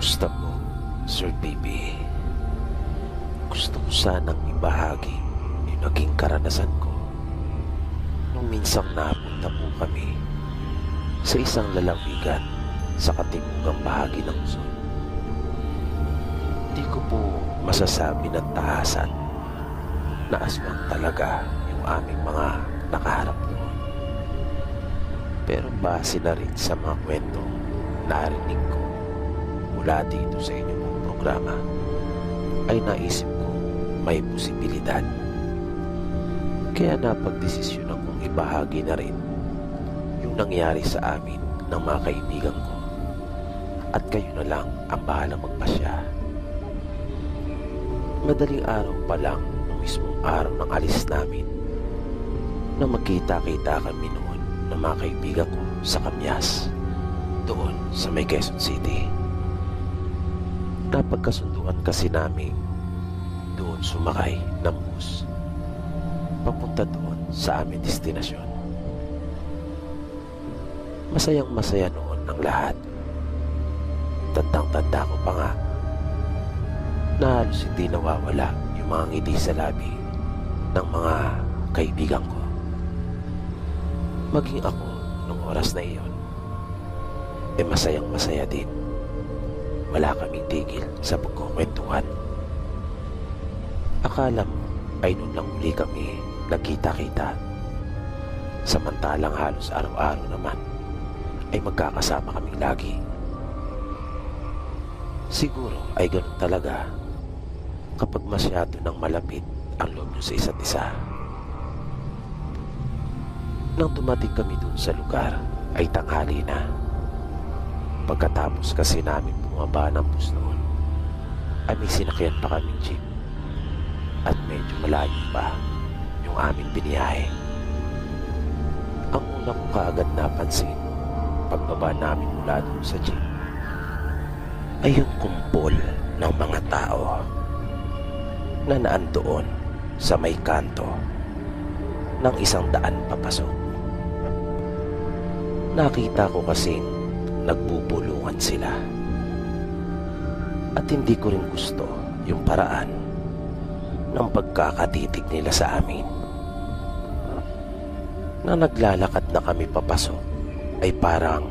Kumusta po, Sir Baby? Gusto ko sanang ibahagi yung naging karanasan ko nung minsang napunta po kami sa isang lalawigan sa katimugang bahagi ng Luzon. Di ko po masasabi ng tahasan na aswang talaga yung aming mga nakaharap doon. Pero base na rin sa mga kwento narinig ko mula dito sa inyong programa, ay naisip ko may posibilidad. Kaya napagdesisyon akong ibahagi na rin yung nangyari sa amin ng mga kaibigan ko, at kayo na lang ang bahalang magpasya. Madaling araw pa lang ng mismong araw ng alis namin na magkita-kita kami noon ng mga kaibigan ko sa Kamyas, doon sa may Quezon City. Napagkasunduan kasi namin doon sumakay ng bus papunta doon sa aming destinasyon. Masayang masaya noon ang lahat. Tandang-tanda ko pa nga na halos hindi nawawala yung mga ngiti sa labi ng mga kaibigan ko. Maging ako nung oras na iyon, masayang masaya din. Wala kaming tigil sa pagkukwentuhan. Akala mo ay noon lang uli kami nagkita-kita, samantalang halos araw-araw naman ay magkakasama kami lagi. Siguro ay ganun talaga kapag masyado nang malapit ang loob nyo sa isa't isa. Nang dumating kami dun sa lugar ay tanghali na. Pagkatapos kasi namin bumaba ng bus noon, ay may sinakyan pa kaming jeep, at medyo malayo pa yung aming biniyahe. Ang una ko kaagad napansin pagbaba namin mula doon sa jeep ay yung kumpol ng mga tao na naandoon sa may kanto ng isang daan papasok. Nakita ko kasing nagbubulungan sila, at hindi ko rin gusto yung paraan ng pagkakatitig nila sa amin. Na naglalakad na kami papasok ay parang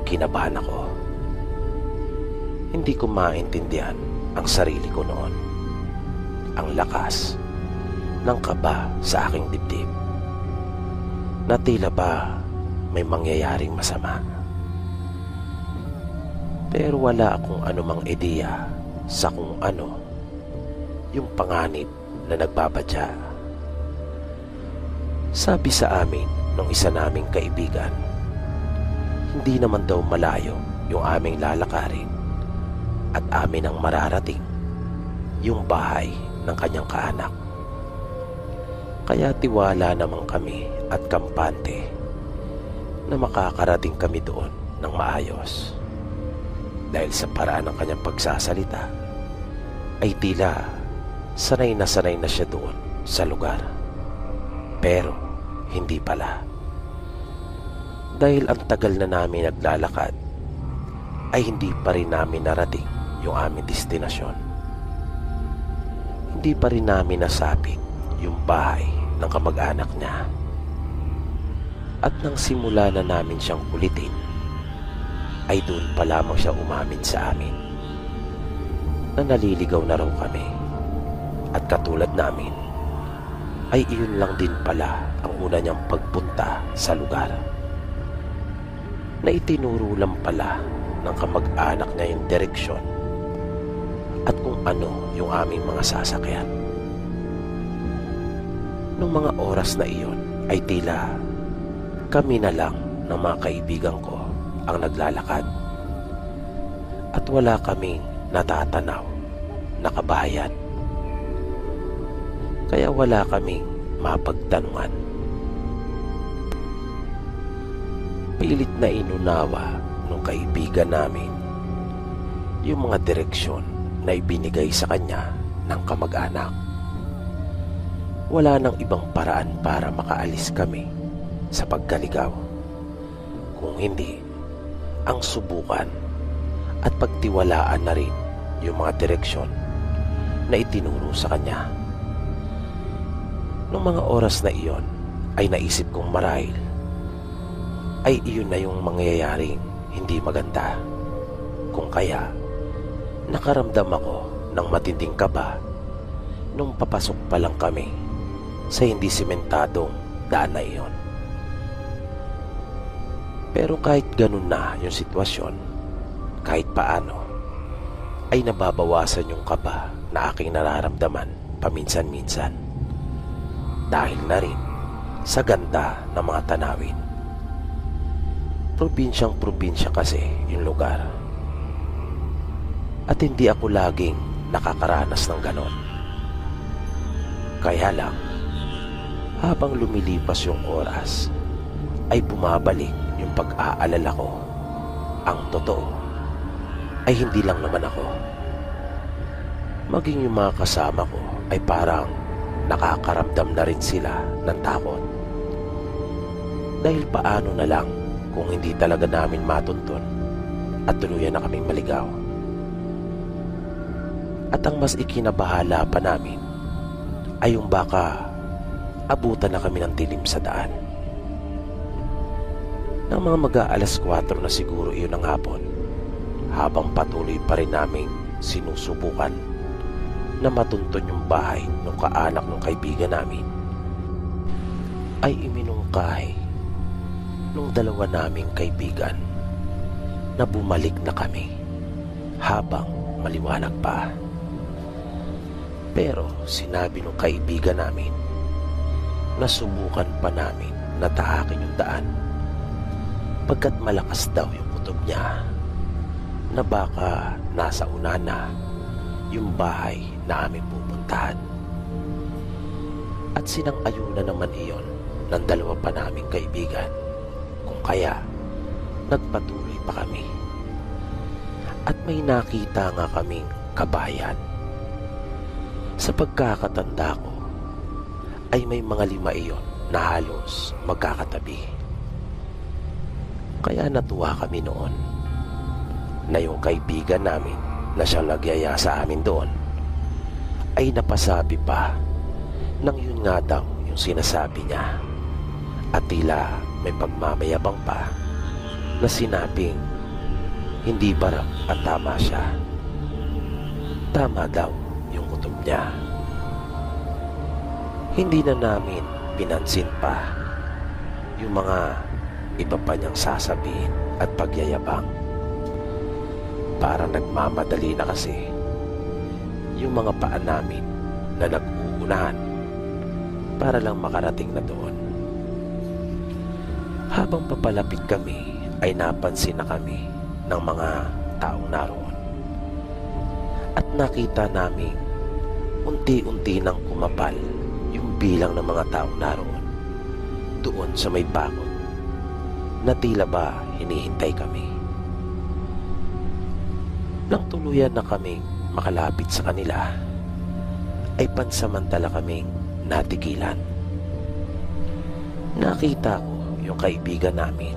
kinabahan ako. Hindi ko maintindihan ang sarili ko noon. Ang lakas ng kaba sa aking dibdib, na tila ba may mangyayaring masama. Pero wala akong anumang ideya sa kung ano yung panganib na nagbabadya. Sabi sa amin ng isa naming kaibigan, hindi naman daw malayo yung aming lalakarin at amin ang mararating yung bahay ng kanyang kaanak. Kaya tiwala naman kami at kampante na makakarating kami doon ng maayos. Dahil sa paraan ng kanyang pagsasalita ay tila sanay na siya doon sa lugar. Pero hindi pala. Dahil ang tagal na namin naglalakad ay hindi pa rin namin narating yung aming destinasyon. Hindi pa rin namin nasapit yung bahay ng kamag-anak niya. At nang simula na namin siyang kulitin, ay doon pa lamang siya umamin sa amin na naliligaw na raw kami, at katulad namin ay iyon lang din pala ang una niyang pagpunta sa lugar, na itinuro lang pala ng kamag-anak niya yung direksyon at kung ano yung aming mga sasakyan. Nung mga oras na iyon ay tila kami na lang ng mga kaibigan ko ang naglalakad, at wala kaming natatanaw na kabahayan. Kaya wala kaming mapagtanungan. Pilit na inunawa ng kaibigan namin yung mga direksyon na ibinigay sa kanya ng kamag-anak. Wala nang ibang paraan para makaalis kami sa pagkaligaw, kung hindi ang subukan at pagtiwalaan na rin yung mga direksyon na itinuro sa kanya. Noong mga oras na iyon ay naisip kong marahil ay iyon na yung mangyayaring hindi maganda. Kung kaya, nakaramdam ako ng matinding kaba nung papasok pa lang kami sa hindi simentadong daan na iyon. Pero kahit ganun na yung sitwasyon, kahit paano, ay nababawasan yung kaba na aking nararamdaman paminsan-minsan. Dahil na rin sa ganda ng mga tanawin. Probinsyang probinsya kasi yung lugar. At hindi ako laging nakakaranas ng ganon. Kaya lang, habang lumilipas yung oras, ay bumabalik yung pag-aalala ko. Ang totoo ay hindi lang naman ako. Maging yung mga kasama ko ay parang nakakaramdam na rin sila ng takot. Dahil paano na lang kung hindi talaga namin matuntun at tuluyan na kaming maligaw. At ang mas ikinabahala pa namin ay yung baka abutan na kami ng dilim sa daan. Nang mga mag-aalas 4 na siguro iyon ng hapon, habang patuloy pa rin naming sinusubukan na matuntun yung bahay ng kaanak ng kaibigan namin, ay iminungkahi nung dalawa naming kaibigan na bumalik na kami habang maliwanag pa. Pero sinabi ng kaibigan namin na subukan pa namin na tahakin yung daan pagkat malakas daw yung kutob niya, na baka nasa una na yung bahay na aming pupuntahan. At sinang-ayunan naman iyon ng dalawa pa naming kaibigan, kung kaya nagpatuloy pa kami. At may nakita nga kaming kabayan. Sa pagkakatanda ko ay may mga 5 iyon na halos magkakatabi. Kaya natuwa kami noon na yung kaibigan namin na siyang nagyaya sa amin doon ay napasabi pa nang yun nga daw yung sinasabi niya, at tila may pagmamayabang pa na sinabing hindi barang at tama siya. Tama daw yung kutob niya. Hindi na namin pinansin pa yung mga iba pa niyang sasabihin at pagyayabang. Para nagmamadali na kasi yung mga paa namin na nag-uunahan para lang makarating na doon. Habang papalapit kami ay napansin na kami ng mga taong naroon. At nakita namin unti-unti nang kumapal yung bilang ng mga taong naroon doon sa may bakod na tila ba hinihintay kami. Nang tuluyan na kaming makalapit sa kanila, ay pansamantala kaming natigilan. Nakita ko yung kaibigan namin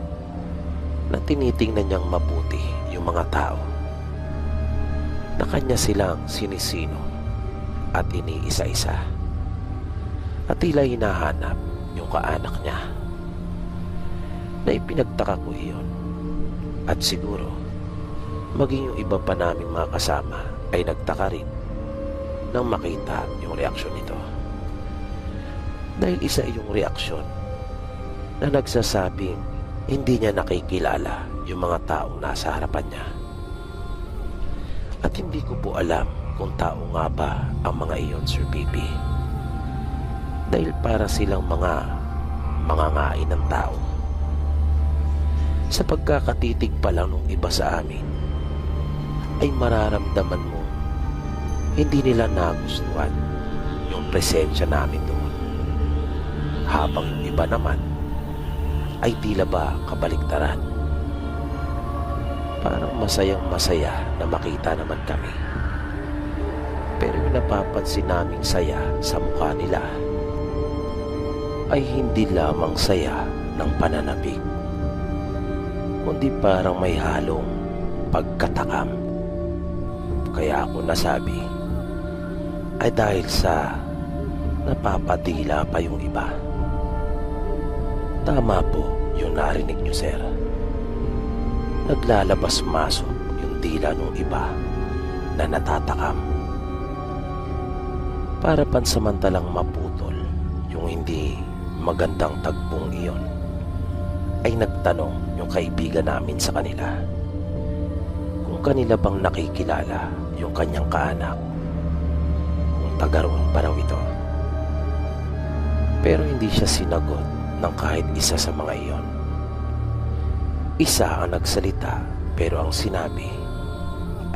na tinitingnan niyang mabuti yung mga tao na kanya silang sinisino at iniisa-isa, at tila hinahanap yung kaanak niya. Na ipinagtaka ko iyon, at siguro maging yung iba pa naming mga kasama ay nagtaka rin nang makita yung reaksyon nito. Dahil isa yung reaksyon na nagsasabing hindi niya nakikilala yung mga taong nasa harapan niya. At hindi ko po alam kung tao nga ba ang mga iyon, Sir BP. Dahil para silang mga mangangain ng tao. Sa pagkakatitig pa lang ng iba sa amin, ay mararamdaman mo hindi nila nagustuhan yung presensya namin doon. Habang yung iba naman ay tila ba kabaliktaran. Parang masayang masaya na makita naman kami. Pero yung napapansin naming saya sa mukha nila ay hindi lamang saya ng pananabik, kundi parang may halong pagkatakam. Kaya ako nasabi ay dahil sa napapadila pa yung iba. Tama po yung narinig nyo, sir. Naglalabas-masok yung dila ng iba na natatakam. Para pansamantalang maputol yung hindi magandang tagpong iyon, ay nagtanong yung kaibigan namin sa kanila kung kanila bang nakikilala yung kanyang kaanak, kung taga roon pa raw ito. Pero hindi siya sinagot ng kahit isa sa mga iyon. Isa ang nagsalita, pero ang sinabi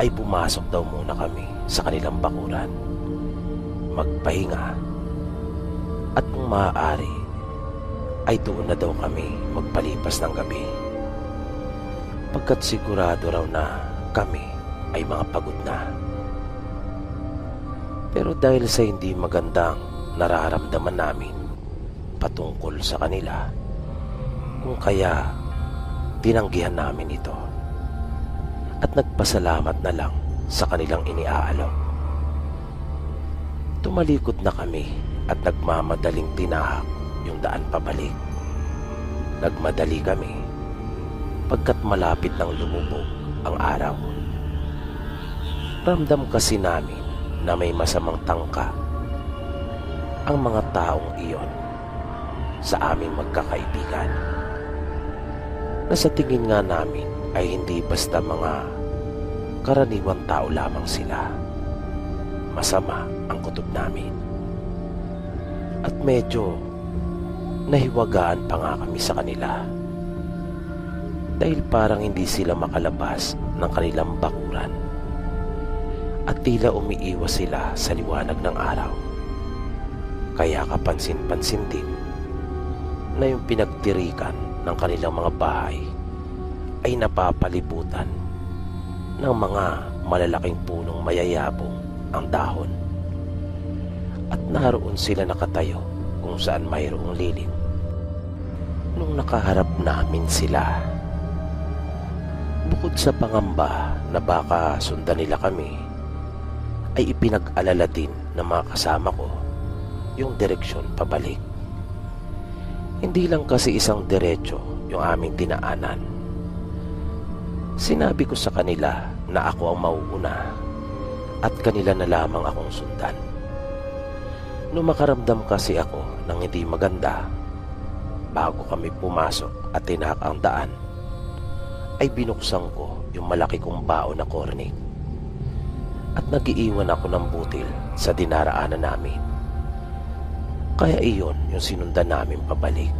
ay pumasok daw muna kami sa kanilang bakuran, magpahinga, at kung maaari ay doon na daw kami magpalipas ng gabi, pagkat sigurado raw na kami ay mga pagod na. Pero dahil sa hindi magandang nararamdaman namin patungkol sa kanila, kung kaya tinanggihan namin ito at nagpasalamat na lang sa kanilang iniaalok. Tumalikod na kami at nagmamadaling tinahak yung daan pabalik. Nagmadali kami pagkat malapit nang lumubog ang araw. Ramdam kasi namin na may masamang tangka ang mga taong iyon sa aming magkakaibigan, na sa tingin nga namin ay hindi basta mga karaniwang tao lamang sila. Masama ang kutob namin. At medyo nahiwagaan pa nga kami sa kanila dahil parang hindi sila makalabas ng kanilang bakuran at tila umiiwas sila sa liwanag ng araw. Kaya kapansin-pansin din na yung pinagtirikan ng kanilang mga bahay ay napapalibutan ng mga malalaking punong mayayabong ang dahon, at naroon sila nakatayo kung saan mayroong lilim. Nung nakaharap namin sila, bukod sa pangamba na baka sundan nila kami, ay ipinag-alala din ng mga kasama ko yung direksyon pabalik. Hindi lang kasi isang diretso yung aming dinaanan. Sinabi ko sa kanila na ako ang mauuna at kanila na lamang akong sundan. Nung makaramdam kasi ako ng hindi maganda, bago kami pumasok at tinahak ang daan, ay binuksan ko yung malaki kong baon na kornik at nagiiwan ako ng butil sa dinaraanan namin. Kaya iyon yung sinundan namin pabalik.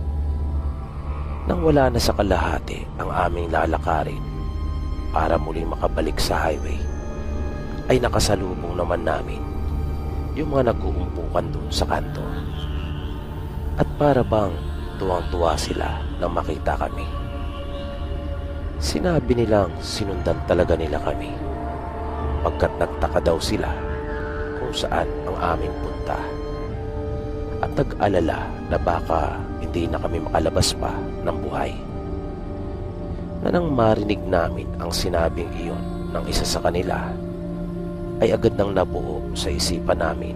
Nang wala na sa kalahati ang aming lalakarin para muling makabalik sa highway, ay nakasalubong naman namin yung mga nag-uumpukan doon sa kanto. At para bang tuwang-tuwa sila nang makita kami. Sinabi nilang sinundan talaga nila kami, pagkat nagtaka daw sila kung saan ang aming punta, at nag-alala na baka hindi na kami makalabas pa ng buhay. Na nang marinig namin ang sinabing iyon ng isa sa kanila, ay agad nang nabuo sa isipan namin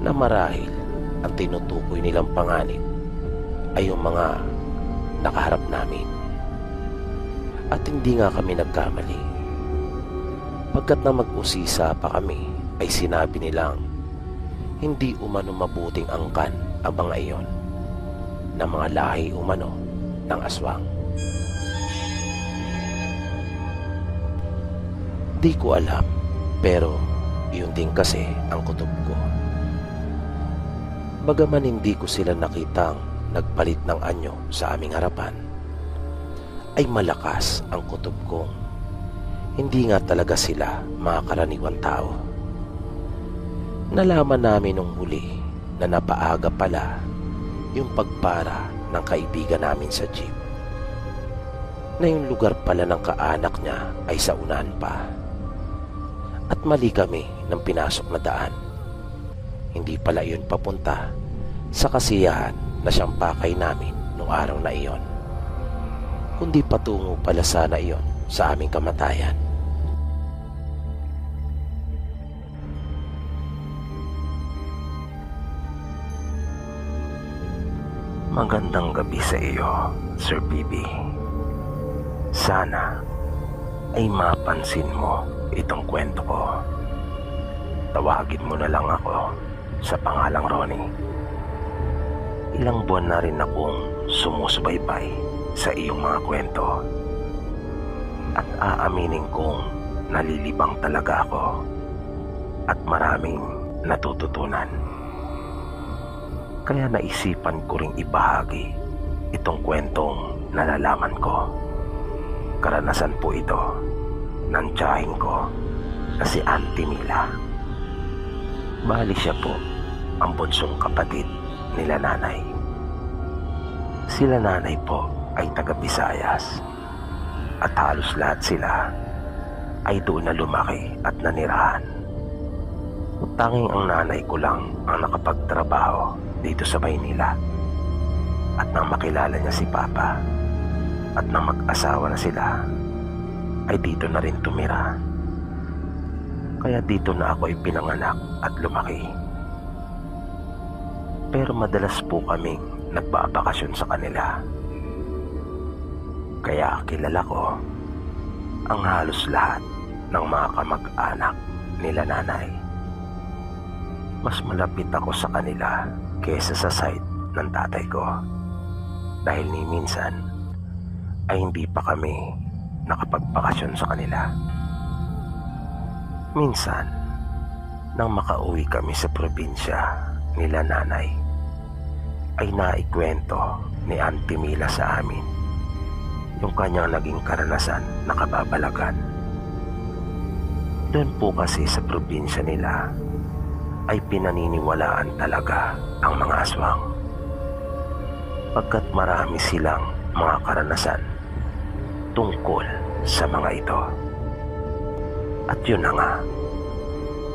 na marahil ang tinutukoy nilang panganib ay yung mga nakaharap namin. At hindi nga kami nagkamali, pagkat nang mag-usisa pa kami ay sinabi nilang hindi umano mabuting angkan ang mga iyon na mga lahi umano ng aswang. Di ko alam, pero yun din kasi ang kutob ko. Bagaman hindi ko sila nakitang nagpalit ng anyo sa aming harapan, ay malakas ang kutob kong hindi nga talaga sila mga karaniwang tao. Nalaman namin nung huli na napaaga pala yung pagpara ng kaibigan namin sa jeep, na yung lugar pala ng kaanak niya ay sa unahan pa. At mali kami ng pinasok na daan. Hindi pala yun papunta sa kasiyahan na siyang pakay namin nung araw na iyon, kundi patungo pala sana iyon sa aming kamatayan. Magandang gabi sa iyo, Sir Bibi. Sana ay mapansin mo itong kwento ko. Tawagin mo na lang ako sa pangalang Ronnie. Ilang buwan na rin akong sumusubaybay sa iyong mga kwento. At aaminin kong nalilibang talaga ako at maraming natututunan. Kaya naisipan ko ring ibahagi itong kwentong nalalaman ko. Karanasan po ito ng tiyahin ko na si Auntie Mila. Bali siya po ang bunsong kapatid nila nanay. Sila nanay po ay taga Visayas at halos lahat sila ay doon na lumaki at nanirahan. Tanging ang nanay ko lang ang nakapagtrabaho dito sa Maynila. At nang makilala niya si Papa at nang mag-asawa na sila, ay dito na rin tumira. Kaya dito na ako ipinanganak at lumaki. Pero madalas po kaming nagbabakasyon sa kanila. Kaya kilala ko ang halos lahat ng mga kamag-anak nila nanay. Mas malapit ako sa kanila kesa sa side ng tatay ko. Dahil ni minsan ay hindi pa kami nakapagbakasyon sa kanila. Minsan, nang makauwi kami sa probinsya nila nanay, ay naikwento ni Auntie Mila sa amin yung kanyang naging karanasan na kababalagan. Doon po kasi sa probinsya nila ay pinaniniwalaan talaga ang mga aswang. Pagkat marami silang mga karanasan tungkol sa mga ito. At yun na nga,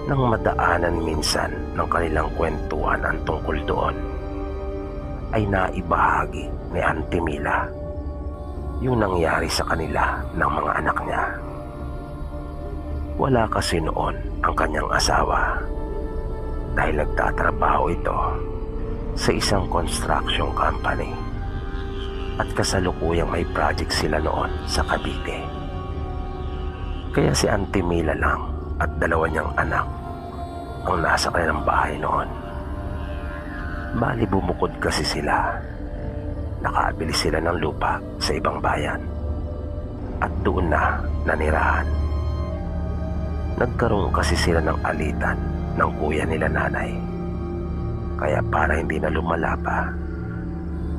nang madaanan minsan ng kanilang kwentuhan ang tungkol doon, ay naibahagi ni Auntie Mila yung nangyari sa kanila ng mga anak niya. Wala kasi noon ang kanyang asawa dahil nagtatrabaho ito sa isang construction company at kasalukuyang may project sila noon sa Cavite. Kaya si Auntie Mila lang at dalawa niyang anak ang nasa kanilang bahay noon. Bali bumukod kasi sila. Nakabili sila ng lupa sa ibang bayan at doon na nanirahan. Nagkaroon kasi sila ng alitan ng kuya nila nanay. Kaya para hindi na lumala pa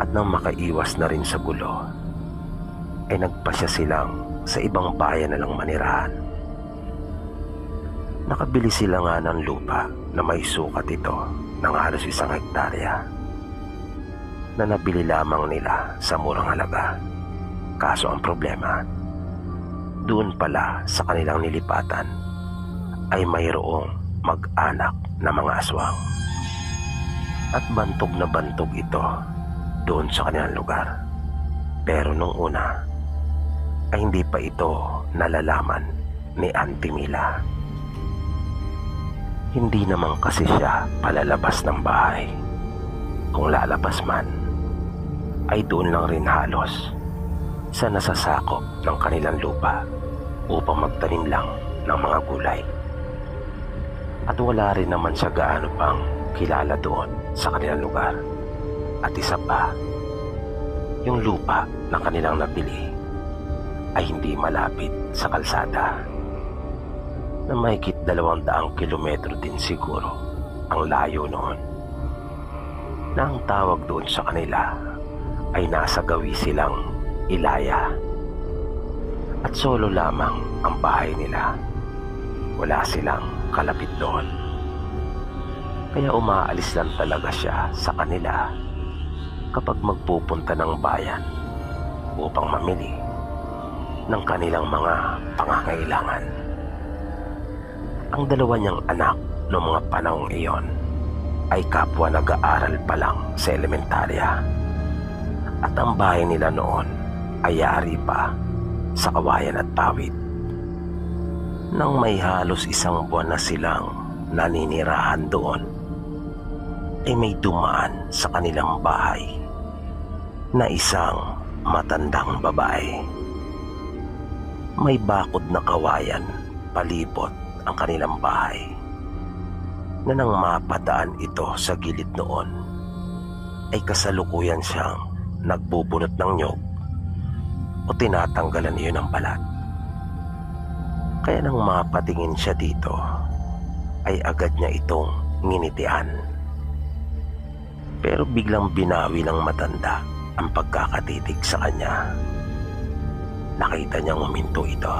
at nang makaiwas na rin sa gulo, ay nagpasya silang sa ibang bayan na lang manirahan. Nakabili sila nga ng lupa na may sukat ito ng halos 1 hektarya na nabili lamang nila sa murang halaga. Kaso ang problema, doon pala sa kanilang nilipatan ay mayroong mag-anak na mga aswang. At bantog na bantog ito doon sa kanilang lugar. Pero nung una ay hindi pa ito nalalaman ni Auntie Mila. Hindi naman kasi siya palalabas ng bahay. Kung lalabas man, ay doon lang rin halos sa nasasakop ng kanilang lupa upang magtanim lang ng mga gulay. At wala rin naman siya gaano pang kilala doon sa kanilang lugar. At isa pa, yung lupa na kanilang nabili ay hindi malapit sa kalsada, na mahigit 200 kilometro din siguro ang layo noon. Na ang tawag doon sa kanila ay nasa gawi silang Ilaya. At solo lamang ang bahay nila. Wala silang kalapit doon. Kaya umaalis lang talaga siya sa kanila kapag magpupunta ng bayan upang mamili ng kanilang mga pangangailangan. Ang dalawa niyang anak noong mga panahong iyon ay kapwa nag-aaral pa lang sa elementarya. At ang bahay nila noon ay yari pa sa kawayan at pawid. Nang may halos 1 buwan na silang naninirahan doon, ay may dumaan sa kanilang bahay na isang matandang babae. May bakod na kawayan palibot ang kanilang bahay, na nang mapadaan ito sa gilid noon ay kasalukuyan siyang nagbubunot ng nyog o tinatanggalan iyon ng balat. Kaya nang mapatingin siya dito ay agad niya itong nginitian. Pero biglang binawi ng matanda ang pagkakatitig sa kanya. Nakita niyang huminto ito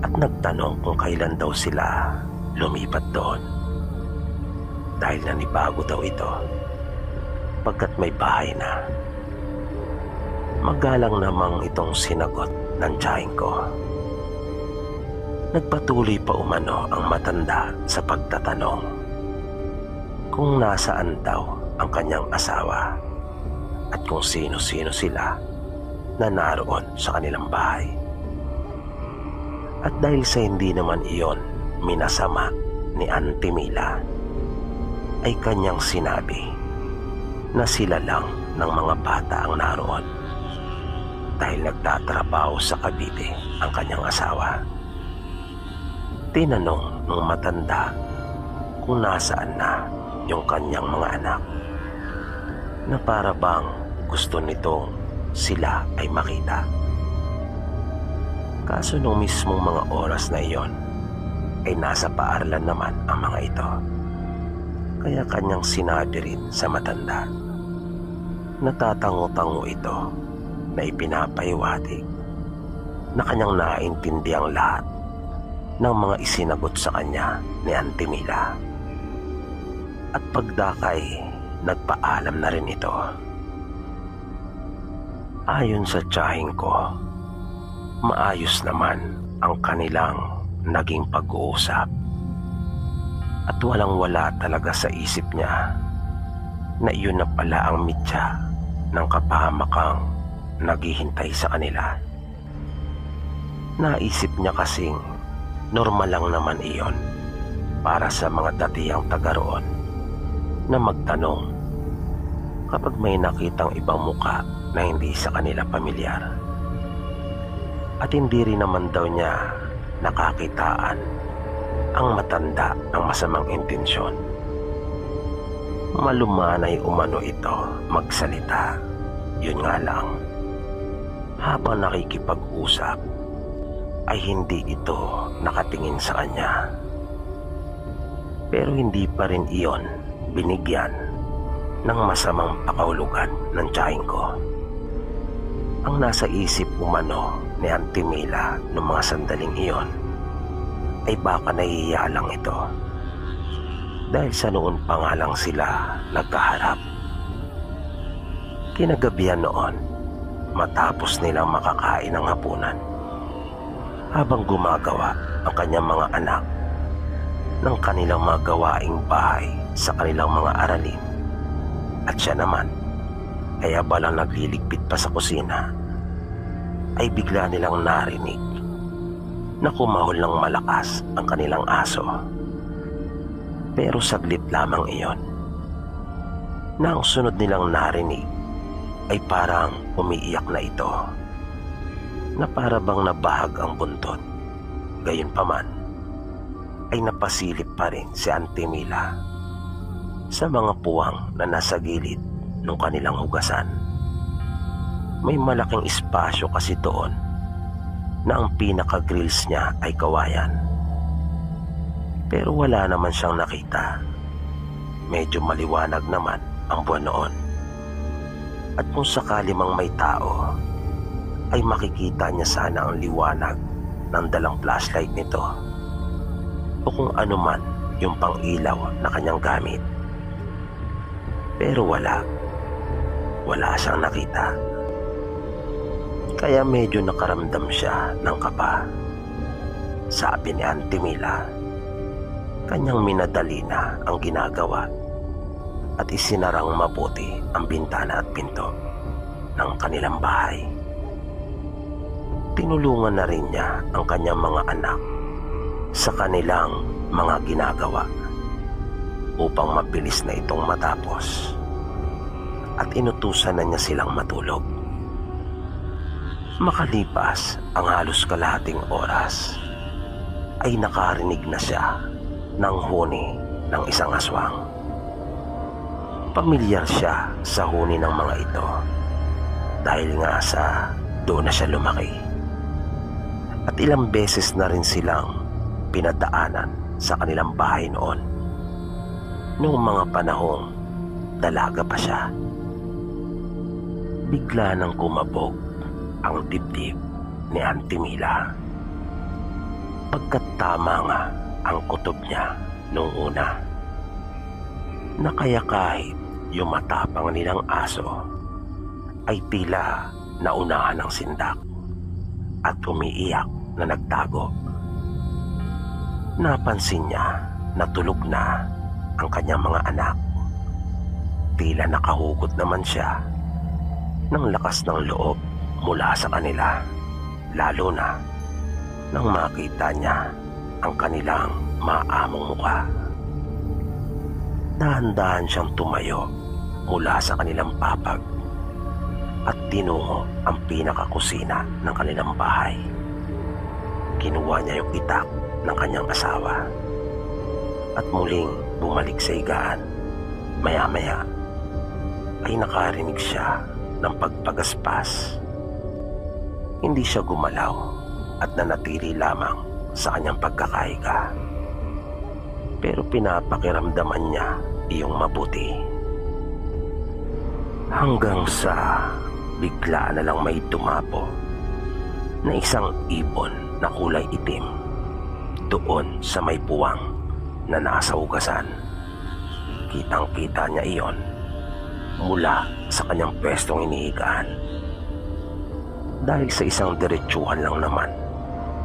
at nagtanong kung kailan daw sila lumipat doon, dahil nanibago daw ito pagkat may bahay na. Magalang namang itong sinagot ng tiyahin ko. Nagpatuloy pa umano ang matanda sa pagtatanong kung nasaan daw ang kanyang asawa at kung sino-sino sila na naroon sa kanilang bahay. At dahil sa hindi naman iyon minasama ni Auntie Mila, ay kanyang sinabi na sila lang ng mga bata ang naroon dahil nagtatrabaho sa Cavite ang kanyang asawa. Tinanong ng matanda kung nasaan na yung kanyang mga anak, na para bang gusto nitong sila ay makita. Kaso nung mismong mga oras na iyon ay nasa paaralan naman ang mga ito. Kaya kanyang sinabi rin sa matanda, natatango-tango ito na ipinapahiwatig na kanyang naintindihang lahat ng mga isinagot sa kanya ni Auntie Mila. At pagdakay, nagpaalam na rin ito. Ayon sa tiyahin ko, maayos naman ang kanilang naging pag-uusap. At walang-wala talaga sa isip niya na iyon na pala ang mitya ng kapahamakang naghihintay sa kanila. Naisip niya kasing normal lang naman iyon para sa mga datihang taga roon na magtanong kapag may nakitang ibang muka na hindi sa kanila pamilyar. At hindi rin naman daw niya nakakitaan ang matanda ng masamang intensyon. Malumanay umano ito magsalita. Yun nga lang, habang nakikipag-usap ay hindi ito nakatingin sa kanya. Pero hindi pa rin iyon binigyan ng masamang pakahulugan ng tiyahin ko. Ang nasa isip umano ni Auntie Mila noong mga sandaling iyon ay baka nahihiya lang ito dahil sa noon pa nga lang sila nagkaharap. Kinagabihan noon, matapos nilang makakain ng hapunan, habang gumagawa ang kanyang mga anak ng kanilang mga gawaing bahay sa kanilang mga aralin, at siya naman ay abalang nagliligpit pa sa kusina, ay bigla nilang narinig na kumahol ng malakas ang kanilang aso. Pero saglit lamang iyon, na ang sunod nilang narinig ay parang umiiyak na ito, na para bang nabahag ang buntot. Gayunpaman ay napasilip pa rin si Auntie Mila sa mga puwang na nasa gilid ng kanilang hugasan. May malaking espasyo kasi doon na ang pinaka-grills niya ay kawayan. Pero wala naman siyang nakita. Medyo maliwanag naman ang buwan noon. At kung sakali mang may tao, ay makikita niya sana ang liwanag ng dalang flashlight nito o kung ano man yung pang-ilaw na kanyang gamit. Pero wala siyang nakita. Kaya medyo nakaramdam siya ng kaba. Sabi ni Auntie Mila, kanyang minadali na ang ginagawa at isinarang mabuti ang bintana at pinto ng kanilang bahay. Tinulungan na rin niya ang kanyang mga anak sa kanilang mga ginagawa upang mabilis na itong matapos. at inutusan na niya silang matulog. Makalipas ang halos kalahating oras, ay nakarinig na siya ng huni ng isang aswang. Pamilyar siya sa huni ng mga ito dahil nga sa doon na siya lumaki. At ilang beses na rin silang pinadaanan sa kanilang bahay noon, noong mga panahong dalaga pa siya. Bigla nang kumabog ang dibdib ni Auntie Mila. Pagkat tama nga ang kutob niya noong una, na kaya kahit yung matapang nilang aso ay tila naunahan ng sindak at umiiyak na nagtago. Napansin niya na tulog na ang kanyang mga anak. Tila nakahugot naman siya ng lakas ng loob mula sa kanila, lalo na nang makita niya ang kanilang maamong muka. Dahan-dahan siyang tumayo mula sa kanilang papag at tinungo ang pinakakusina ng kanilang bahay. Kinuha niya yung itak ng kanyang asawa at muling bumalik sa higaan. Maya-maya ay nakarinig siya ng pagpagaspas. Hindi siya gumalaw at nanatili lamang sa kanyang pagkakahiga. Pero pinapakiramdaman niya iyong mabuti. Hanggang sa bigla na lang may tumapo na isang ibon na kulay itim doon sa may puwang na nasa hugasan. Kitang-kita niya iyon mula sa kanyang pwestong inihigaan. Dahil sa isang diretsuhan lang naman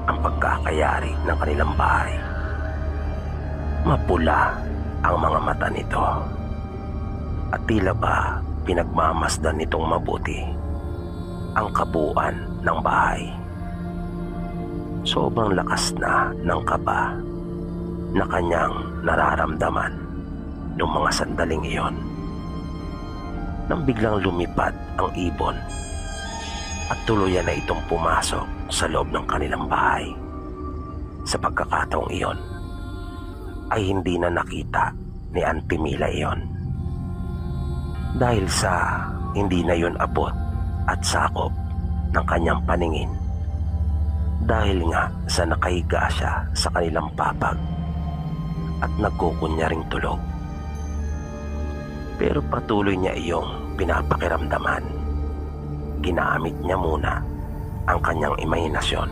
ang pagkakayari ng kanilang bahay. Mapula ang mga mata nito at tila ba pinagmamasdan nitong mabuti ang kabuuan ng bahay. Sobrang lakas na ng kaba na kanyang nararamdaman noong mga sandaling iyon, nang biglang lumipad ang ibon at tuluyan na itong pumasok sa loob ng kanilang bahay. Sa pagkakataong iyon ay hindi na nakita ni Auntie Mila iyon, dahil sa hindi na yun abot at sakop ng kanyang paningin, dahil nga sa nakahiga siya sa kanilang papag at nagkukunyaring tulog. Pero patuloy niya iyong pinapakiramdaman. Ginamit niya muna ang kanyang imahinasyon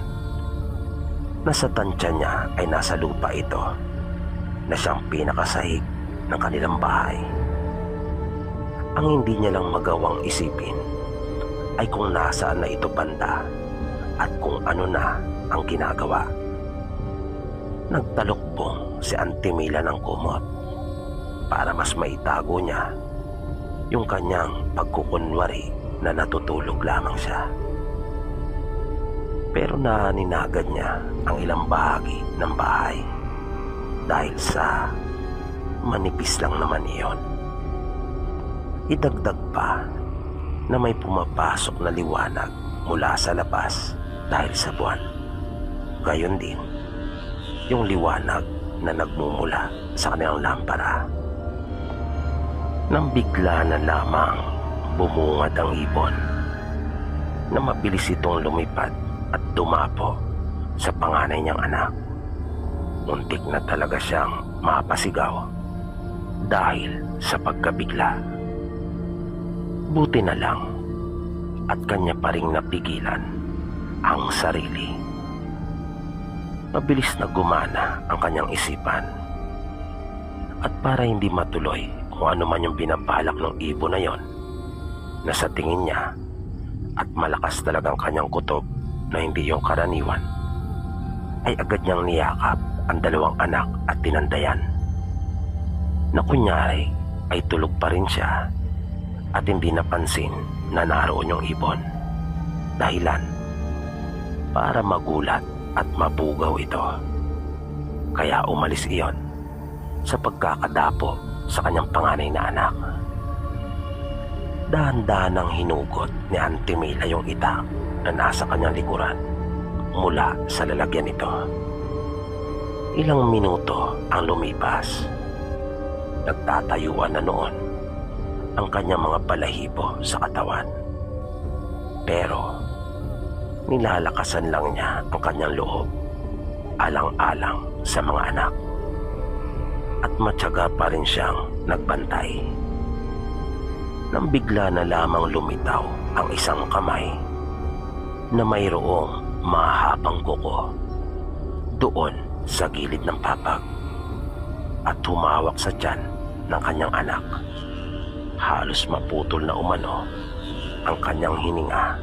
na sa tansya niya ay nasa lupa ito na siyang pinakasahig ng kanilang bahay. Ang hindi niya lang magawang isipin ay kung nasaan na ito banda at kung ano na ang ginagawa. Nagtalukbong si Auntie Mila ng kumot para mas maitago niya yung kanyang pagkukunwari na natutulog lamang siya. Pero naninagad niya ang ilang bahagi ng bahay dahil sa manipis lang naman iyon. Idagdag pa na may pumapasok na liwanag mula sa labas dahil sa buwan. Gayon din yung liwanag na nagmumula sa kanilang lampara. Nang bigla na lamang bumungad ang ibon, na mabilis itong lumipad at dumapo sa panganay niyang anak. Muntik na talaga siyang mapasigaw dahil sa pagkabigla. Buti na lang at kanya pa ring napigilan ang sarili. Mabilis na gumana ang kanyang isipan, at para hindi matuloy kung ano man yung binabalak ng ibon na yon, na sa tingin niya at malakas talagang kanyang kutob na hindi yung karaniwan, ay agad niyang niyakap ang dalawang anak at tinandayan na kunyari ay tulog pa rin siya at hindi napansin na naroon yung ibon. Dahilan para magulat at mabugaw ito. Kaya umalis iyon sa pagkakadapo sa kanyang panganay na anak. Dahan-dahan ang hinugot ni Auntie Mila yung itak na nasa kanyang likuran mula sa lalagyan nito. Ilang minuto ang lumipas. Nagtatayuan na noon ang kanyang mga balahibo sa katawan. Pero nilalakasan lang niya ang kanyang loob, alang-alang sa mga anak. At matyaga pa rin siyang nagbantay. Nang bigla na lamang lumitaw ang isang kamay na mayroong mahabang kuko doon sa gilid ng papag at humawak sa tiyan ng kanyang anak. Halos maputol na umano ang kanyang hininga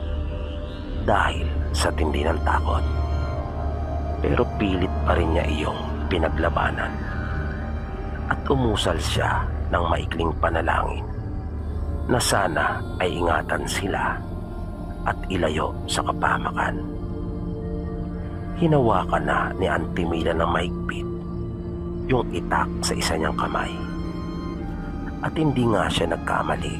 dahil sa tindi ng takot. Pero pilit pa rin niya iyong pinaglabanan at umusal siya ng maikling panalangin na sana ay ingatan sila at ilayo sa kapahamakan. Hinawakan na ni Auntie Mila ng mahigpit yung itak sa isa niyang kamay. At hindi nga siya nagkamali.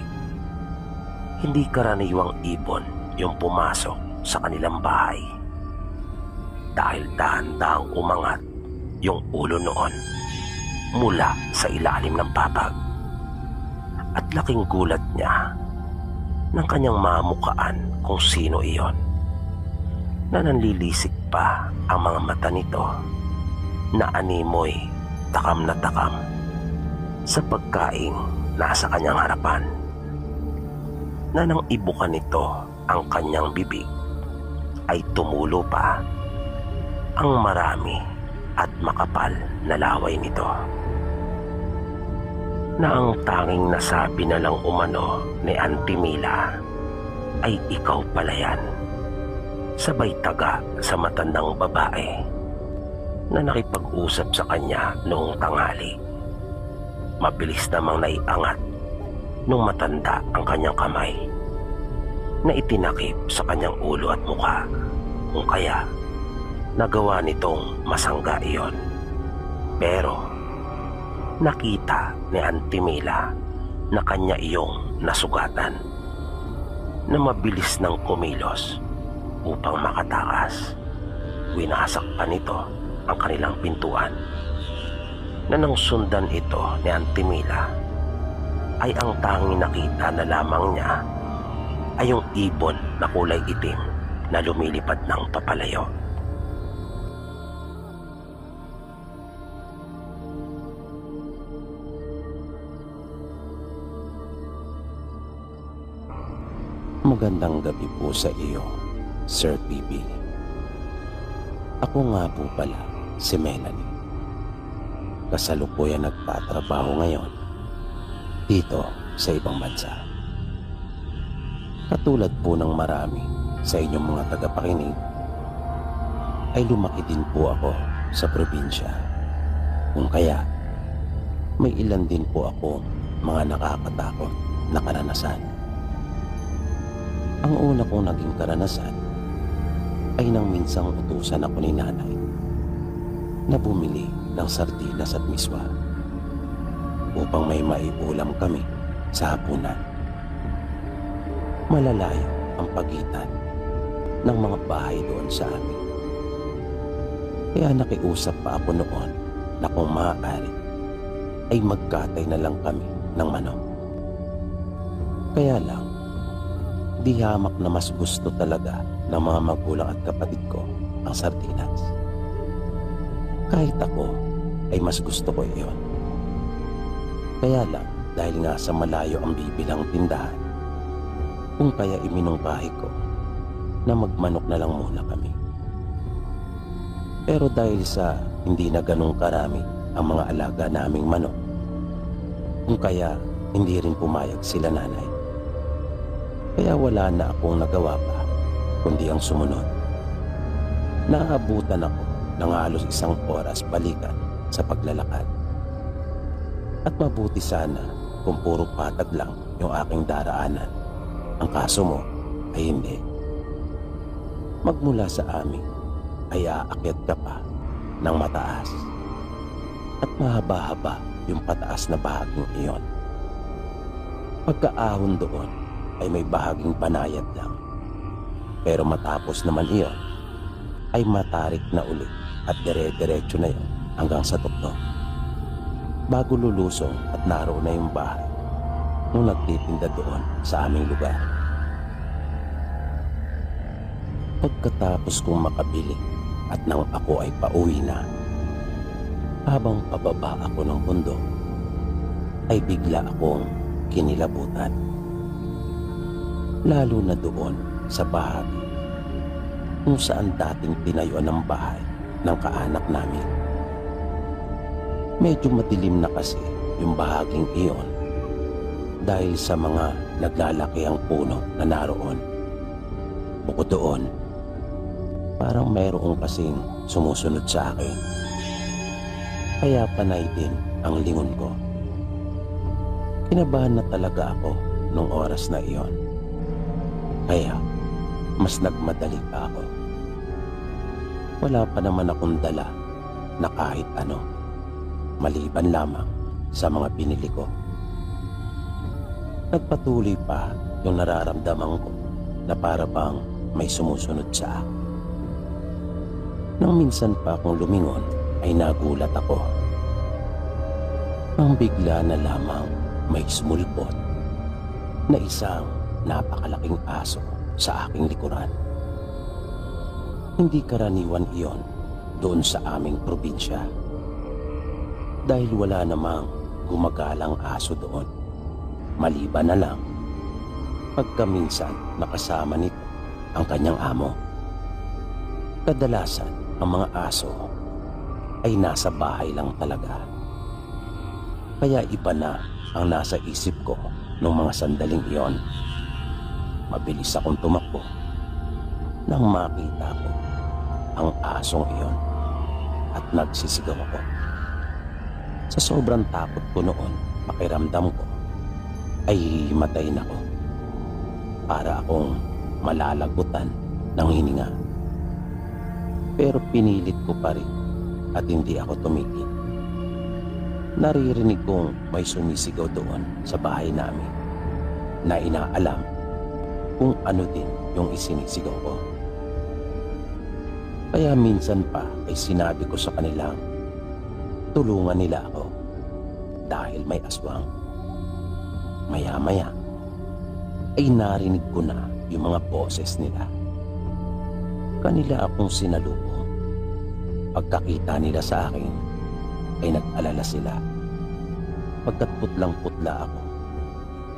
Hindi karaniwang ibon yung pumasok sa kanilang bahay. Dahil dahan-dahang umangat yung ulo noon mula sa ilalim ng papag. At laking gulat niya nang kanyang mamukaan kung sino iyon. Na nanlilisik pa ang mga mata nito na animoy takam na takam sa pagkaing nasa kanyang harapan. Na nang ibukan nito ang kanyang bibig ay tumulo pa ang marami at makapal na laway nito. Na ang tanging nasabi na lang umano ni Auntie Mila ay ikaw pala yan. Sabay taga sa matandang babae na nakipag-usap sa kanya noong tanghali. Mabilis namang naiangat nung matanda ang kanyang kamay na itinakip sa kanyang ulo at mukha, kung kaya nagawa nitong masangga iyon. Pero nakita ni Auntie Mila na kanya iyong nasugatan, na mabilis nang kumilos upang makatakas. Winasak pa nito ang kanilang pintuan, na nang sundan ito ni Auntie Mila ay ang tanging nakita na lamang niya ay yung ibon na kulay itim na lumilipad ng papalayo. Magandang gabi po sa iyo, Sir PB. Ako nga po pala si Melanie. Kasalukuyan nagtatrabaho ngayon dito sa ibang bansa. Katulad po ng marami sa inyong mga tagapakinig, ay lumaki din po ako sa probinsya. Kung kaya, may ilan din po ako mga nakakatakot na karanasan. Ang una kong naging karanasan ay nang minsang utusan ako ni nanay na bumili ng sardinas at miswa upang may maiulam kami sa hapunan. Malalayo ang pagitan ng mga bahay doon sa amin. Kaya nakiusap pa ako noon na kung maaari ay magkatay na lang kami ng manok. Kaya lang, di hamak na mas gusto talaga ng mga magulang at kapatid ko ang sardinas. Kahit ako ay mas gusto ko iyon. Kaya lang, dahil nga sa malayo ang bibilang tindahan, kung kaya iminungkahi ko na magmanok na lang muna kami. Pero dahil sa hindi na ganong karami ang mga alaga naming manok, kung kaya hindi rin pumayag sila nanay. Kaya wala na akong nagawa pa kundi ang sumunod. Naabutan ako ng halos 1 oras balikan sa paglalakad. At mabuti sana kung puro patag lang yung aking daraanan. Ang kaso mo ay hindi. Magmula sa amin ay aakyat ka pa ng mataas. At mahaba-haba yung pataas na bahaging iyon. Pagkaahon doon ay may bahaging banayad lang. Pero matapos naman iyon, ay matarik na ulit at dire-diretso na yun hanggang sa tuktok. Bago lulusong at naroon na yung bahay nung nagtitinda doon sa aming lugar. Pagkatapos kong makabili at nang ako ay pauwi na, habang pababa ako ng bundok, ay bigla akong kinilabutan. Lalo na doon sa bahagi kung saan dating tinayuan ng bahay ng kaanak namin. Medyo madilim na kasi yung bahaging iyon dahil sa mga naglalakihang puno na naroon. Bukod doon, parang mayroong kasing sumusunod sa akin. Kaya panay din ang lingon ko. Kinabahan na talaga ako nung oras na iyon. Kaya mas nagmadali pa ako. Wala pa naman akong dala na kahit ano, maliban lamang sa mga binili ko. Nagpatuloy pa yung nararamdaman ko na para bang may sumusunod sa akin. Nang minsan pa akong lumingon ay nagulat ako. Nang bigla na lamang may sumulpot na isang napakalaking aso sa aking likuran. Hindi karaniwan iyon doon sa aming probinsya. Dahil wala namang gumagalang aso doon. Maliban na lang pagkaminsan nakasama nito ang kanyang amo. Kadalasan ang mga aso ay nasa bahay lang talaga. Kaya iba na ang nasa isip ko noong mga sandaling iyon. Mabilis akong tumakbo nang makita ko ang asong iyon at nagsisigaw ako. Sa sobrang takot ko noon, pakiramdam ko ay hihimatayin ako para akong malalagutan ng hininga. Pero pinilit ko pa rin at hindi ako tumigil. Naririnig kong may sumisigaw doon sa bahay namin na inaalam kung ano din yung isinisigaw ko. Kaya minsan pa ay sinabi ko sa kanilang tulungan nila ako dahil may aswang. Maya-maya ay narinig ko na yung mga boses nila. Kanila akong sinalubong. Pagkakita nila sa akin ay nag-alala sila pagkat putlang-putla ako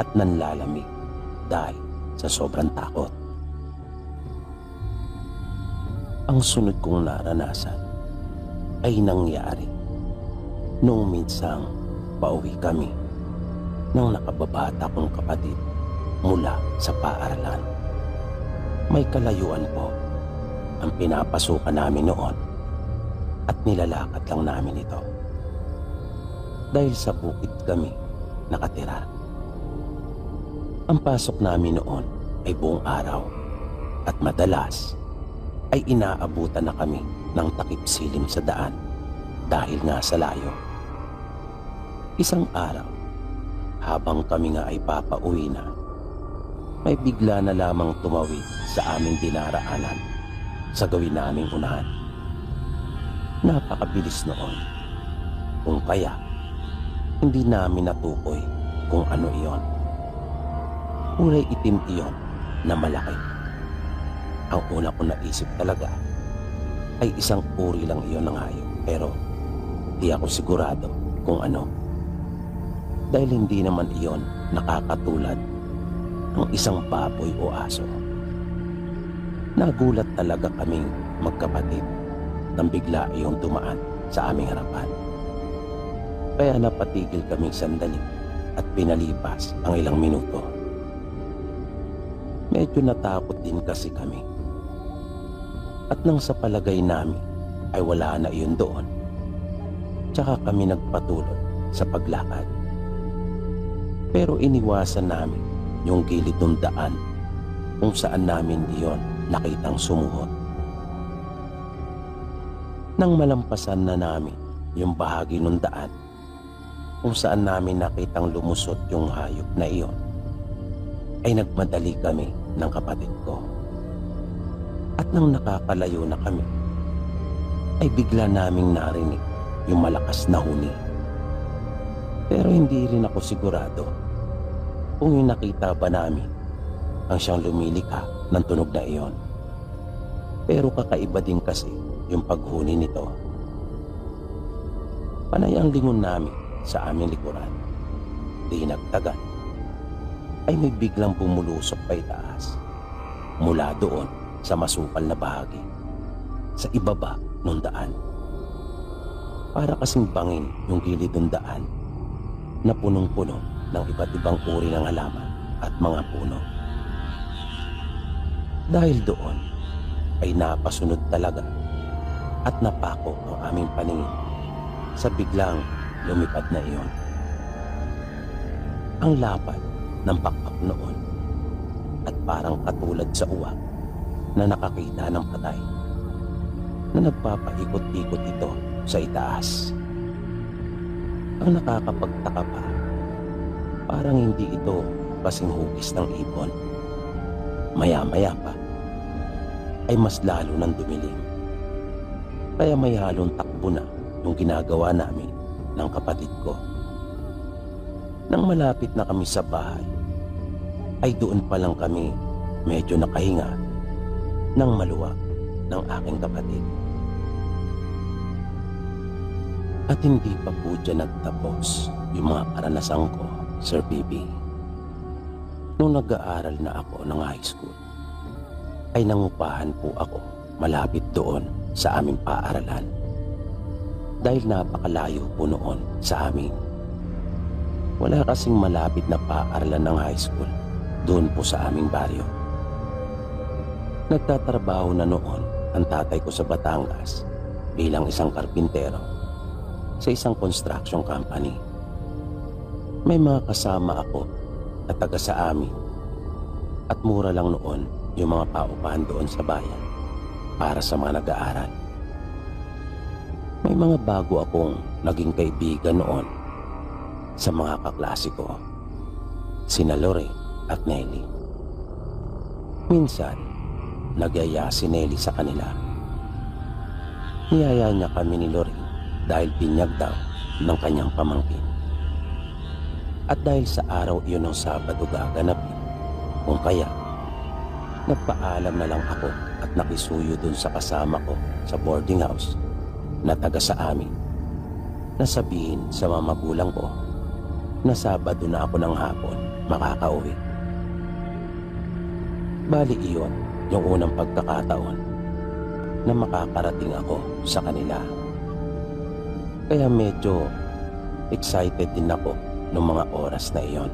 at nanlalamig dahil sa sobrang takot. Ang sunod kong naranasan ay nangyari noong minsang pauwi kami ng nakababata kong kapatid mula sa paaralan. May kalayuan po ang pinapasukan namin noon at nilalakad lang namin ito. Dahil sa bukid kami nakatira. Ang pasok namin noon ay buong araw at madalas ay inaabutan na kami ng takip silim sa daan dahil nga sa layo. Isang araw, habang kami nga ay papauwi na, may bigla na lamang tumawid sa aming dinaraanan sa gawin naming unahan. Napakabilis noon. Kung kaya, hindi namin natukoy kung ano iyon. Kulay itim iyon na malaki. Ang una kong naisip talaga ay isang uri lang iyon ng hayop, pero di ako sigurado kung ano. Dahil hindi naman iyon nakakatulad ng isang baboy o aso. Nagulat talaga kaming magkapatid nang bigla iyong dumaan sa aming harapan. Kaya napatigil kaming sandali at pinalipas ang ilang minuto. Medyo natakot din kasi kami. At nang sa palagay namin ay wala na iyon doon, tsaka kami nagpatuloy sa paglakad. Pero iniwasan namin yung gilid ng daan kung saan namin iyon nakitang sumuhot. Nang malampasan na namin yung bahagi ng daan kung saan namin nakitang lumusot yung hayop na iyon, ay nagmadali kami ng kapatid ko. At nang nakakalayo na kami, ay bigla naming narinig yung malakas na huni. Pero hindi rin ako sigurado kung yung nakita ba namin ang siyang lumilikha ng tunog na iyon. Pero kakaiba din kasi yung paghuni nito. Panay ang lingon namin sa aming likuran. Di nagtagal ay may biglang bumulusok pa itaas mula doon sa masukal na bahagi sa ibaba ng daan. Para kasing bangin yung gilid ng daan na punong-puno ng iba't ibang uri ng halaman at mga puno. Dahil doon ay napasunod talaga at napako ang aming paningin sa biglang lumipad na iyon. Ang lapad ng pakpak noon at parang katulad sa uwak na nakakita ng patay na nagpapaikot-ikot ito sa itaas. Ang nakakapagtaka pa, parang hindi ito kasing hugis ng ibon. Maya-maya pa ay mas lalo nang dumilim. Kaya may halong takbo na yung ginagawa namin ng kapatid ko. Nang malapit na kami sa bahay, ay doon pa lang kami medyo nakahinga ng maluwag ng aking kapatid. At hindi pa po dyan nagtapos yung mga karanasan ko, Sir Bibi. Nung nag-aaral na ako ng high school, ay nangupahan po ako malapit doon sa aming paaralan. Dahil napakalayo po noon sa amin. Wala kasing malapit na paaralan ng high school doon po sa aming baryo. Nagtatrabaho na noon ang tatay ko sa Batangas bilang isang karpintero sa isang construction company. May mga kasama ako na taga sa amin at mura lang noon yung mga paupahan doon sa bayan para sa mga nag-aaral. May mga bago akong naging kaibigan noon sa mga kaklase ko, sina Lore at Nelly. Minsan, nagyaya si Nelly sa kanila. Niyaya niya kami ni Lore dahil binyag daw ng kanyang pamangkin. At dahil sa araw iyon ng Sabado gaganapin, kung kaya, nagpaalam na lang ako at nakisuyo dun sa kasama ko sa boarding house na taga sa amin, na sabihin sa mga magulang ko na Sabado na ako ng hapon makakauwi. Bali iyon yung unang pagkakataon na makakarating ako sa kanila. Kaya medyo excited din ako noong mga oras na iyon.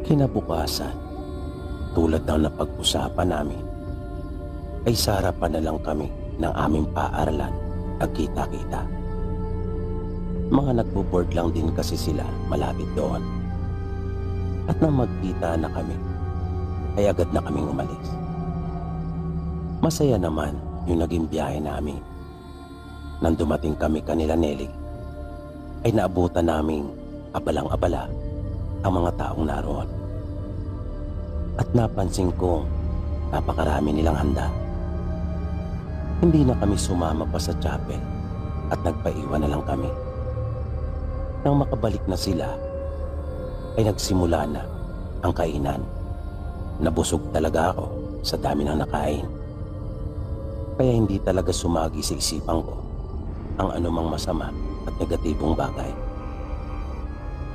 Kinabukasan, tulad ng napag-usapan namin, ay sa harapan na lang kami ng aming paaralan nagkita-kita. Mga nagbo-board lang din kasi sila malapit doon. At nang magkita na kami, ay agad na kaming umalis. Masaya naman yung naging biyahe namin. Nang dumating kami kanila Nelly, ay naabutan naming abalang-abala ang mga taong naroon. At napansin ko napakarami nilang handa. Hindi na kami sumama pa sa chapel at nagpaiwan na lang kami. Nang makabalik na sila, ay nagsimula na ang kainan. Nabusog talaga ako sa dami ng nakain. Kaya hindi talaga sumagi sa isipan ko ang anumang masama at negatibong bagay.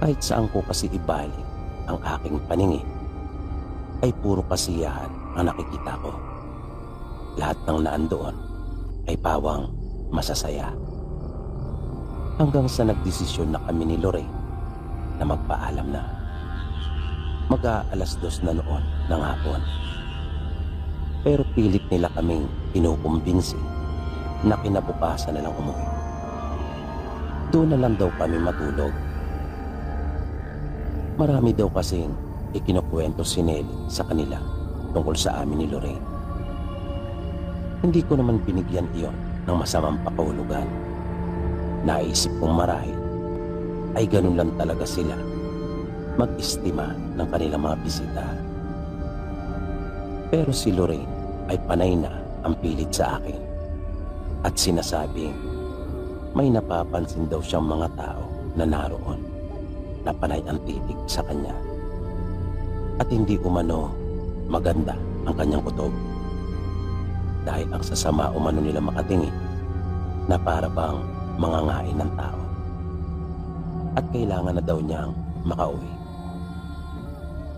Kahit saan ko kasi ibalik ang aking paningin, ay puro kasiyahan ang nakikita ko. Lahat ng naandoon ay pawang masasaya. Hanggang sa nagdesisyon na kami ni Lorraine na magpaalam na. Mag-aalas 2 na noon ng hapon. Pero pilit nila kaming kinukumbinsi na kinabukasan na lang umuwi. Doon na lang daw kami matulog. Marami daw kasing ikinukwento si Nelly sa kanila tungkol sa amin ni Lorraine. Hindi ko naman binigyan iyon ng masamang pakahulugan. Naisip kong marahil ay ganun lang talaga sila mag-istima ng kanilang mga bisita. Pero si Lorraine ay panay na ang pilit sa akin at sinasabing may napapansin daw siyang mga tao na naroon na panay ang titig sa kanya at hindi umano maganda ang kanyang kutob dahil ang sasama umano nila makatingin na para bang mangangain ng tao at kailangan na daw niyang makauwi.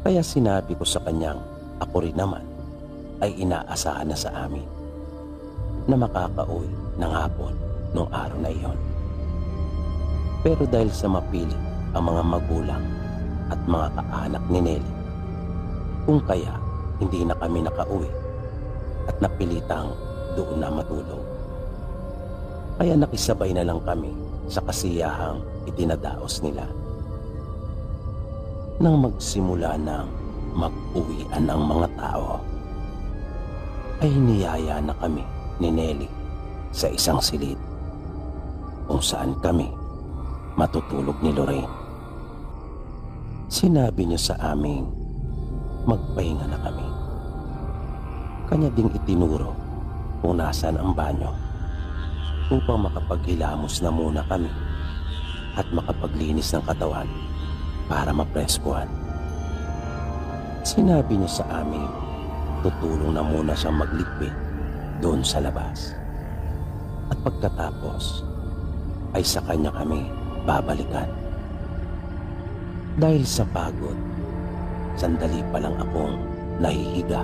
Kaya sinabi ko sa kanyang ako rin naman ay inaasahan na sa amin na makakauwi ng hapon noong araw na iyon. Pero dahil sa mapilit ang mga magulang at mga kaanak ni Nelly, kung kaya hindi na kami nakauwi at napilitang doon na matulog. Kaya nakisabay na lang kami sa kasiyahang itinadaos nila. Nang magsimula ng mag-uwian ang mga tao, ay niyaya na kami ni Nelly sa isang silid kung saan kami matutulog ni Lorraine. Sinabi niya sa aming magpahinga na kami. Kanya ding itinuro kung nasaan ang banyo upang makapaghilamos na muna kami at makapaglinis ng katawan para mapreskuhan. Sinabi niya sa amin tutulong na muna siyang maglikpit doon sa labas at pagkatapos ay sa kanya kami babalikan. Dahil sa pagod, sandali pa lang akong nahihiga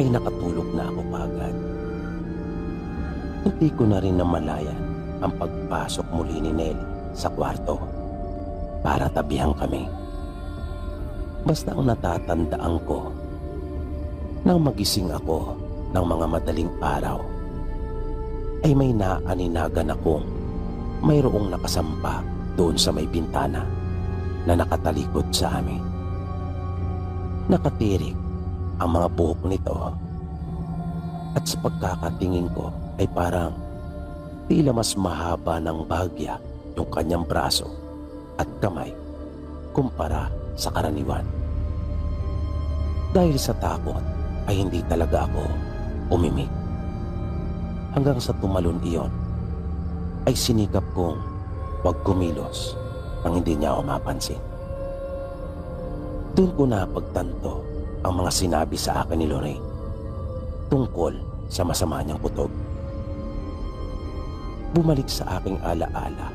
ay nakatulog na ako kaagad. Hindi ko na rin namalayan ang pagpasok muli ni Nelly sa kwarto para tabihan kami. Basta ang natatandaan ko nang magising ako ng mga madaling araw ay may naaninagan akong mayroong nakasampa doon sa may bintana na nakatalikod sa amin. Nakatirik ang mga buhok nito at sa pagkakatingin ko ay parang tila mas mahaba ng bahagya yung kanyang braso at kamay kumpara sa karaniwan. Dahil sa takot ay hindi talaga ako umimik. Hanggang sa tumalon iyon ay sinikap kong wag kumilos nang hindi niya ako mapansin. Doon ko napagtanto ang mga sinabi sa akin ni Lorraine tungkol sa masama niyang kutob. Bumalik sa aking alaala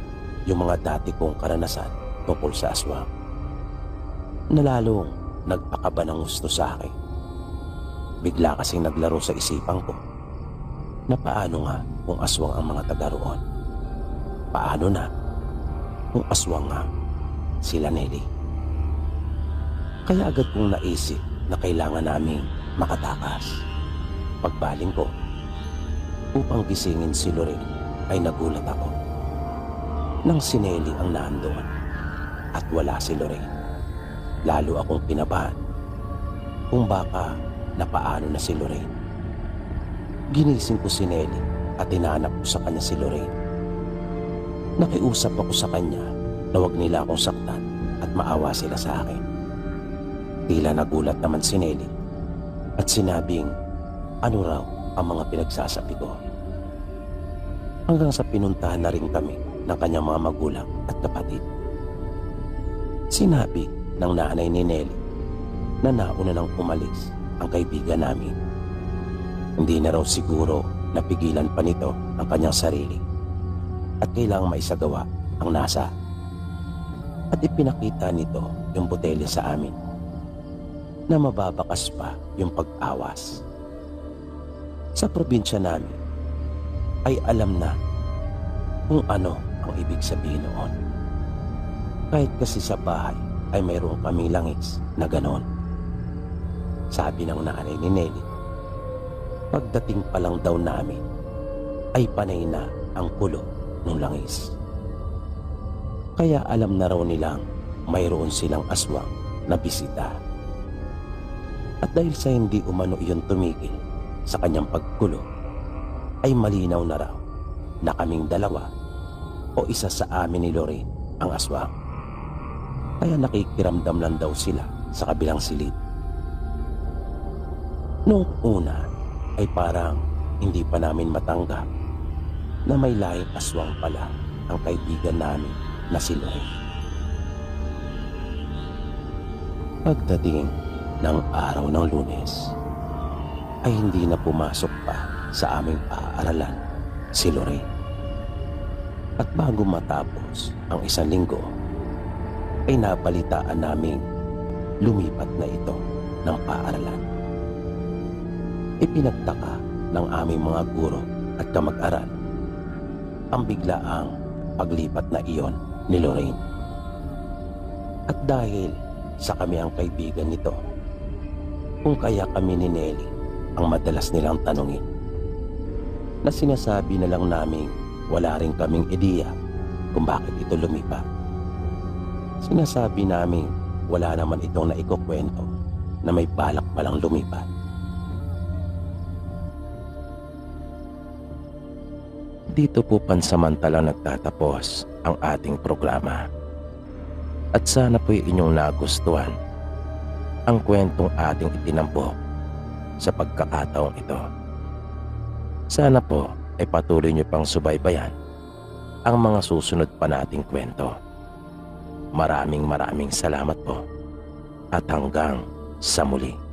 yung mga dati kong karanasan tungkol sa aswang na lalong nagpakaba ng gusto sa akin. Bigla kasing naglaro sa isipan ko na paano nga kung aswang ang mga taga roon? Paano na kung aswang nga sila Nelly? Kaya agad kong naisip na kailangan naming makatakas. Pagbaling ko upang gisingin si Lorraine ay nagulat ako nang si Nelly ang nandoon at wala si Lorraine. Lalo akong kinabahan kung baka napaano na si Lorraine. Ginising ko si Nelly at tinanap ko sa kanya si Lorraine. Nakiusap ako sa kanya na wag nila akong saktan at maawa sila sa akin. Tila nagulat naman si Nelly at sinabing ano raw ang mga pinagsasabi ko. Hanggang sa pinuntahan na rin kami ng kanyang mga magulang at kapatid. Sinabi ng nanay ni Nelly na nauna nang umalis ang kaibigan namin. Hindi na raw siguro napigilan pa nito ang kanyang sarili at kailangang maisagawa ang nasa. At ipinakita nito yung botelya sa amin na mababakas pa yung pag-awas. Sa probinsya namin ay alam na kung ano ang ibig sabihin noon. Kahit kasi sa bahay ay mayroon kaming langis na ganon. Sabi ng nanay ni Nelly, pagdating pa lang daw namin ay panay na ang kulo ng langis. Kaya alam na raw nilang mayroon silang aswang na bisita. At dahil sa hindi umano iyon tumigil sa kanyang pagkulo, ay malinaw na raw na kaming dalawa o isa sa amin ni Lorraine ang aswang. kaya nakikiramdam lang daw sila sa kabilang silid. Noong una ay parang hindi pa namin matanggap na may lahing aswang pala ang kaibigan namin na si Lorraine. Pagdating ng araw ng Lunes ay hindi na pumasok pa sa aming paaralan si Lorraine. At bago matapos ang isang linggo ay nabalitaan naming lumipat na ito ng paaralan. Ipinagtaka ng aming mga guro at kamag-aral ang biglaang paglipat na iyon ni Lorraine. At dahil sa kami ang kaibigan nito, kung kaya kami ni Nelly ang madalas nilang tanungin, na sinasabi na lang namin wala rin kaming ideya kung bakit ito lumipat. Sinasabi namin wala naman itong naikukwento na may balak palang lumipat. Dito po pansamantalang nagtatapos ang ating programa. At sana po'y inyong nagustuhan ang kwentong ating itinampok sa pagkakataong ito. Sana po ay patuloy niyo pang subaybayan ang mga susunod pa nating kwento. Maraming salamat po at hanggang sa muli.